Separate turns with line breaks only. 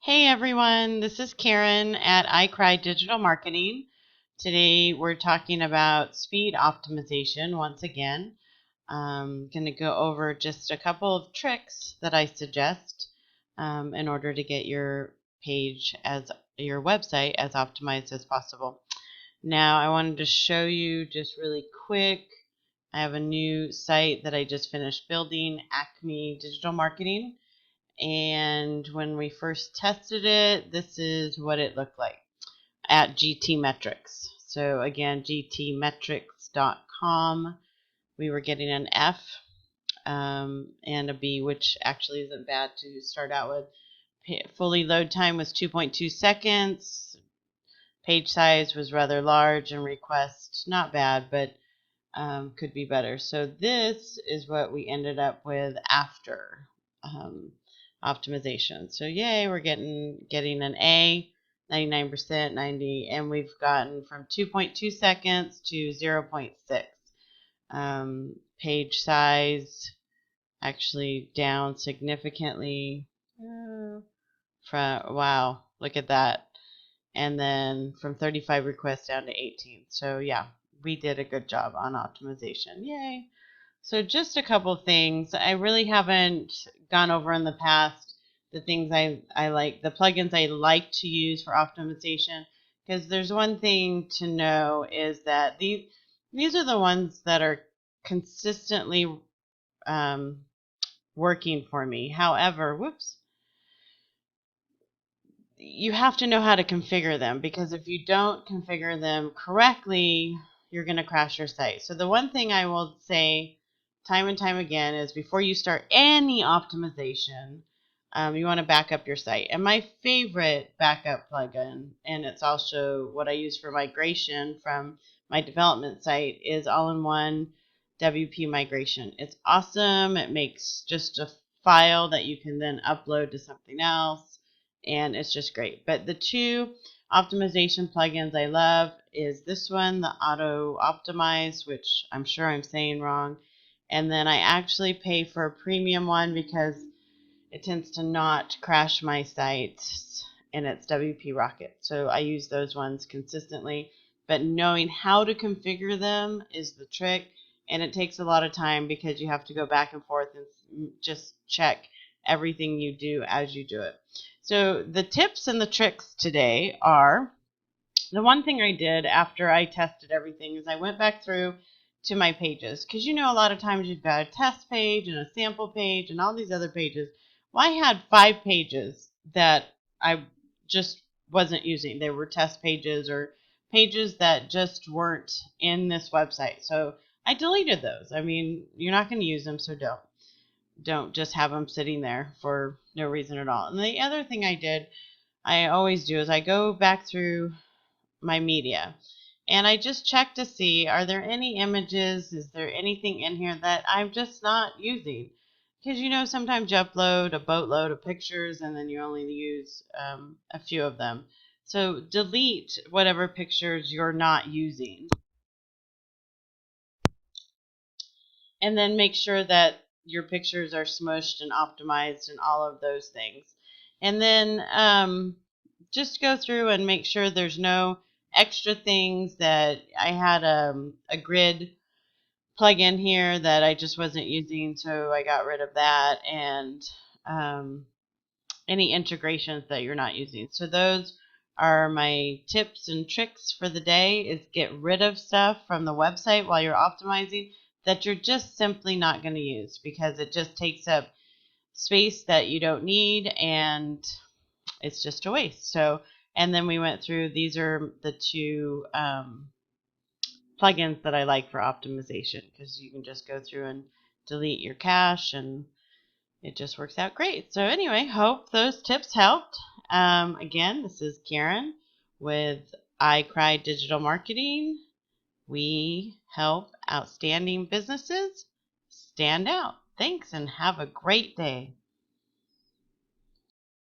Hey everyone, this is Karen at iCrye Digital Marketing. Today we're talking about speed optimization once again. I'm going to go over just a couple of tricks that I suggest in order to get your website as optimized as possible. Now I wanted to show you just really quick. I have a new site that I just finished building, iCrye Digital Marketing. And when we first tested it, this is what it looked like at GTmetrix. So again, gtmetrix.com. We were getting an F and a B, which actually isn't bad to start out with. Fully load time was 2.2 seconds. Page size was rather large, and request not bad, but could be better. So this is what we ended up with after optimization. So yay, we're getting an A, 99%, 90, and we've gotten from 2.2 seconds to 0.6. Page size actually down significantly. Wow, look at that. And then from 35 requests down to 18. So yeah, we did a good job on optimization. Yay. So just a couple things. I really haven't gone over in the past the things I like, the plugins I like to use for optimization, because there's one thing to know is that these are the ones that are consistently working for me. However, you have to know how to configure them, because if you don't configure them correctly, you're going to crash your site. So the one thing I will say time and time again is before you start any optimization, you want to back up your site. And my favorite backup plugin, and it's also what I use for migration from my development site, is all-in-one WP migration. It's awesome. It makes just a file that you can then upload to something else, and it's just great. But the two optimization plugins I love is this one, the Auto Optimize, which I'm sure I'm saying wrong, and then I actually pay for a premium one because it tends to not crash my sites, and it's WP Rocket. So I use those ones consistently, but knowing how to configure them is the trick, and it takes a lot of time because you have to go back and forth and just check everything you do as you do it. So the tips and the tricks today are, the one thing I did after I tested everything is I went back through to my pages, because a lot of times you've got a test page and a sample page and all these other pages. Well, I had 5 pages that I just wasn't using. They were test pages or pages that just weren't in this website. So I deleted those. I mean, you're not going to use them, so don't just have them sitting there for no reason at all. And the other thing I always do is I go back through my media, and I just check to see, are there any images? Is there anything in here that I'm just not using? Because sometimes you upload a boatload of pictures and then you only use a few of them. So delete whatever pictures you're not using, and then make sure that your pictures are smushed and optimized and all of those things. And then just go through and make sure there's no extra things. That I had a grid plugin here that I just wasn't using, so I got rid of that, and any integrations that you're not using. So those are my tips and tricks for the day, is get rid of stuff from the website while you're optimizing that you're just simply not going to use, because it just takes up space that you don't need, and it's just a waste. So, and then we went through, these are the two plugins that I like for optimization, because you can just go through and delete your cache, and it just works out great. So anyway, hope those tips helped. Again, this is Karen with iCrye Digital Marketing. We help outstanding businesses stand out. Thanks, and have a great day.